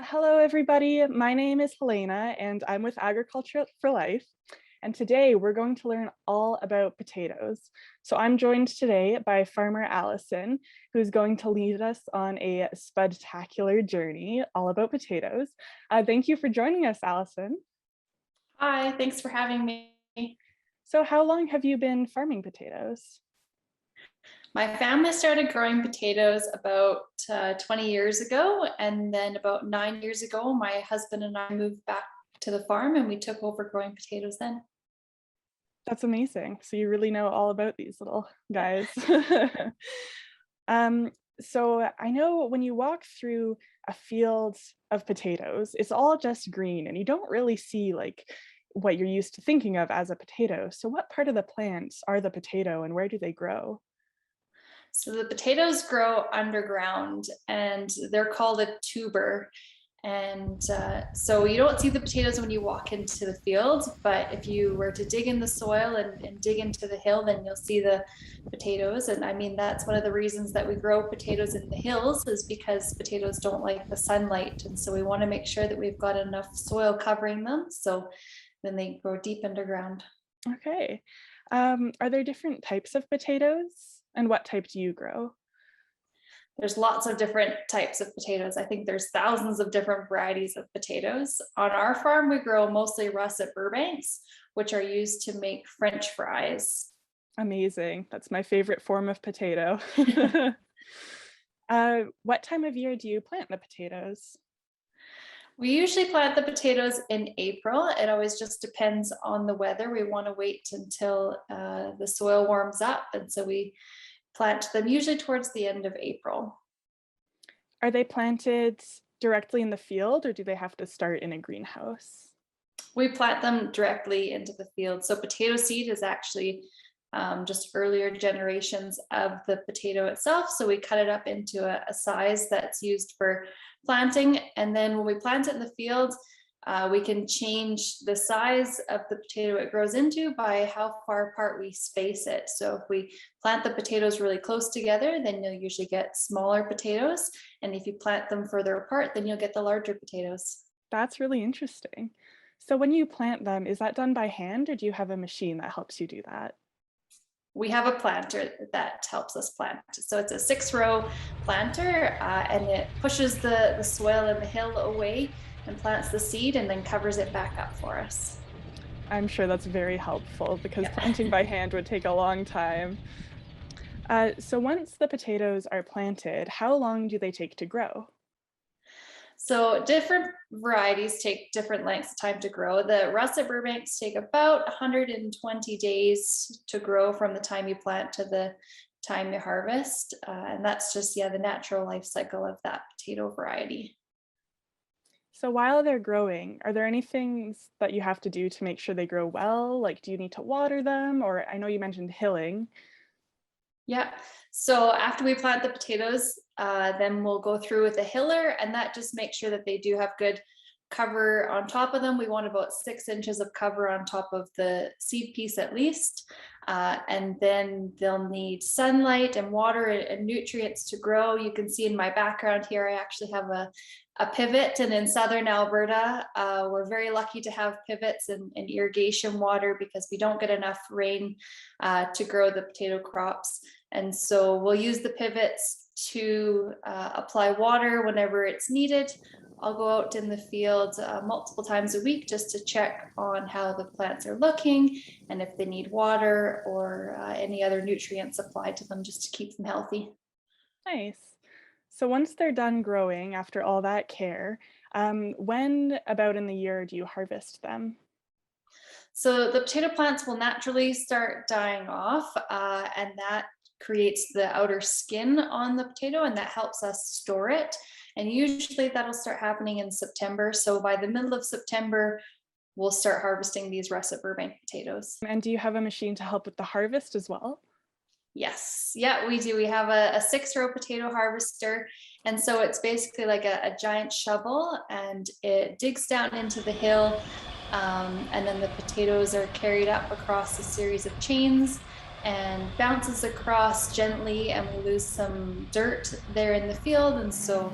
Hello, everybody. My name is Helena, and I'm with Agriculture for Life. And today we're going to learn all about potatoes. So I'm joined today by farmer Alison, who's going to lead us on a spudtacular journey all about potatoes. Thank you for joining us, Alison. Hi, thanks for having me. So how long have you been farming potatoes? My family started growing potatoes about 20 years ago, and then about 9 years ago, my husband and I moved back to the farm and we took over growing potatoes then. That's amazing. So you really know all about these little Yeah. guys. Um, so I know when you walk through a field of potatoes, it's all just green and you don't really see like what you're used to thinking of as a potato. So what part of the plant are the potato and where do they grow? So the potatoes grow underground and they're called a tuber. And so you don't see the potatoes when you walk into the field, but if you were to dig in the soil and dig into the hill, then you'll see the potatoes. And I mean, that's one of the reasons that we grow potatoes in the hills is because potatoes don't like the sunlight. And so we want to make sure that we've got enough soil covering them. So then they grow deep underground. Okay. Are there different types of potatoes and what type do you grow? There's lots of different types of potatoes. I think there's thousands of different varieties of potatoes. On our farm, we grow mostly russet Burbanks, which are used to make French fries. Amazing. That's my favorite form of potato. What time of year do you plant the potatoes? We usually plant the potatoes in April. It always just depends on the weather. We want to wait until the soil warms up. And so we plant them usually towards the end of April. Are they planted directly in the field or do they have to start in a greenhouse? We plant them directly into the field. So potato seed is actually just earlier generations of the potato itself. So we cut it up into a size that's used for planting. And then when we plant it in the field, we can change the size of the potato it grows into by how far apart we space it. So if we plant the potatoes really close together, then you'll usually get smaller potatoes. And if you plant them further apart, then you'll get the larger potatoes. That's really interesting. So when you plant them, is that done by hand or do you have a machine that helps you do that? We have a planter that helps us plant. So it's a 6-row planter and it pushes the soil in the hill away and plants the seed and then covers it back up for us. I'm sure that's very helpful because Yeah. planting by hand would take a long time. So once the potatoes are planted, how long do they take to grow? So different varieties take different lengths of time to grow. The russet Burbanks take about 120 days to grow from the time you plant to the time you harvest. And that's just, yeah, the natural life cycle of that potato variety. So while they're growing, are there any things that you have to do to make sure they grow well? Like, do you need to water them? Or I know you mentioned hilling. Yeah. So after we plant the potatoes, then we'll go through with a hiller, and that just makes sure that they do have good cover on top of them. We want about 6 inches of cover on top of the seed piece at least. And then they'll need sunlight and water and nutrients to grow. You can see in my background here, I actually have a pivot, and in southern Alberta, we're very lucky to have pivots and irrigation water because we don't get enough rain to grow the potato crops. And so we'll use the pivots to apply water whenever it's needed. I'll go out in the field multiple times a week just to check on how the plants are looking and if they need water or any other nutrients applied to them just to keep them healthy. Nice. So once they're done growing after all that care, when about in the year do you harvest them? So the potato plants will naturally start dying off, and that creates the outer skin on the potato, and that helps us store it. And usually that'll start happening in September. So by the middle of September, we'll start harvesting these russet Burbank potatoes. And do you have a machine to help with the harvest as well? Yes, yeah, we do. We have a 6-row potato harvester. And so it's basically like a giant shovel and it digs down into the hill. And then the potatoes are carried up across a series of chains and bounces across gently, and we lose some dirt there in the field. And so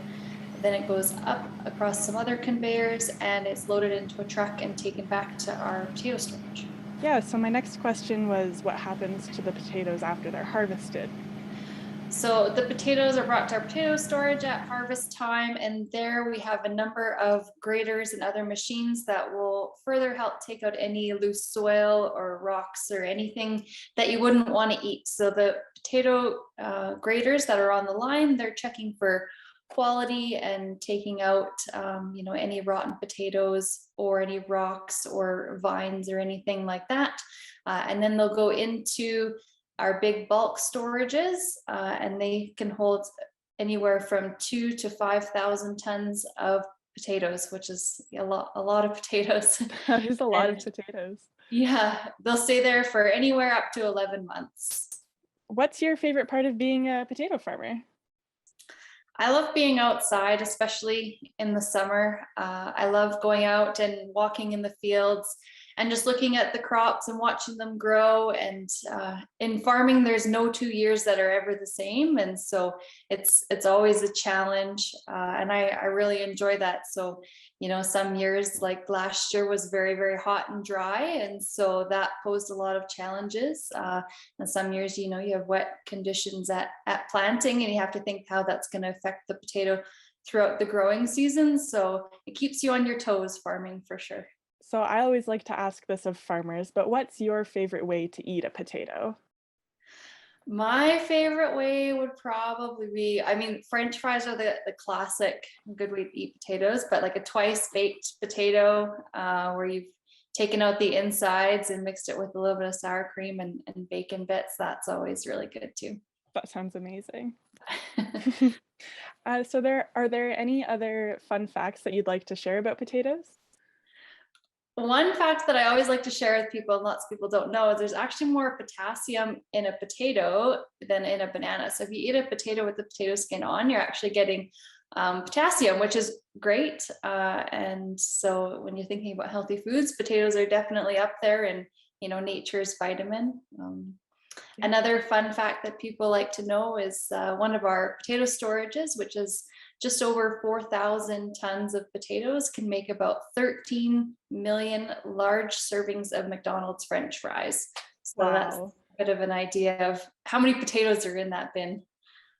then it goes up across some other conveyors and it's loaded into a truck and taken back to our potato storage. Yeah, so my next question was what happens to the potatoes after they're harvested? So the potatoes are brought to our potato storage at harvest time, and there we have a number of graders and other machines that will further help take out any loose soil or rocks or anything that you wouldn't want to eat. So the potato graders that are on the line, they're checking for quality and taking out any rotten potatoes or any rocks or vines or anything like that. And then they'll go into our big bulk storages, and they can hold anywhere from 2,000 to 5,000 tons of potatoes, which is a lot of potatoes. That is a lot of And potatoes. yeah, they'll stay there for anywhere up to 11 months. What's your favorite part of being a potato farmer? I love being outside, especially in the summer. I love going out and walking in the fields and just looking at the crops and watching them grow. And in farming, there's no 2 years that are ever the same, and so it's always a challenge. And I really enjoy that. So some years like last year was very, very hot and dry, and so that posed a lot of challenges. And some years, you have wet conditions at planting, and you have to think how that's going to affect the potato throughout the growing season. So it keeps you on your toes, farming for sure. So I always like to ask this of farmers, but what's your favorite way to eat a potato? My favorite way would probably be, I mean, French fries are the classic good way to eat potatoes, but like a twice baked potato where you've taken out the insides and mixed it with a little bit of sour cream and bacon bits, that's always really good too. That sounds amazing. So are there any other fun facts that you'd like to share about potatoes? One fact that I always like to share with people, and lots of people don't know, is there's actually more potassium in a potato than in a banana. So if you eat a potato with the potato skin on, you're actually getting potassium, which is great. And so when you're thinking about healthy foods, potatoes are definitely up there in nature's vitamin. Yeah. Another fun fact that people like to know is one of our potato storages, which is just over 4,000 tons of potatoes, can make about 13 million large servings of McDonald's French fries. So that's Wow. a bit of an idea of how many potatoes are in that bin.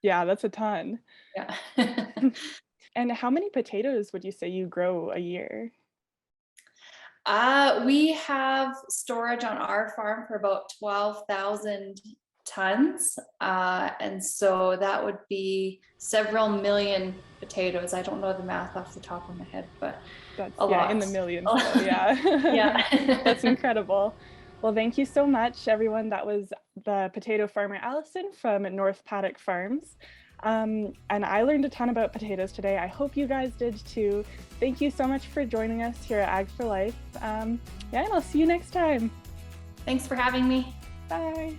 Yeah, that's a ton. Yeah. And how many potatoes would you say you grow a year? We have storage on our farm for about 12,000 tons. And so that would be several million potatoes. I don't know the math off the top of my head, but That's, a yeah, in lot. the millions though, yeah. Yeah. That's incredible. Well, thank you so much, everyone. That was the potato farmer Alison from North Paddock Farms. And I learned a ton about potatoes today. I hope you guys did too. Thank you so much for joining us here at Ag for Life. Yeah, and I'll see you next time. Thanks for having me. Bye.